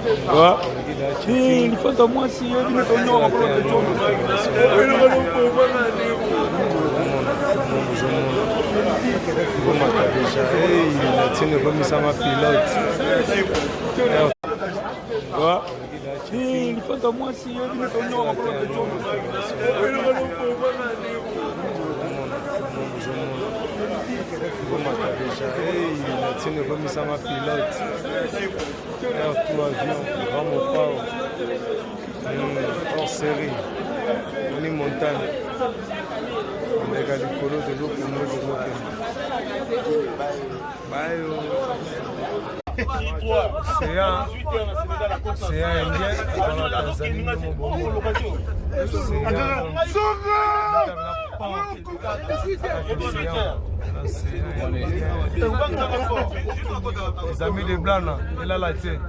Il faut que moi si hors série, on est montagne, on est à l'écolo de l'eau pour nous de l'eau. C'est un indien dans la Tanzanie. Les amis de Blanc, il a la tête.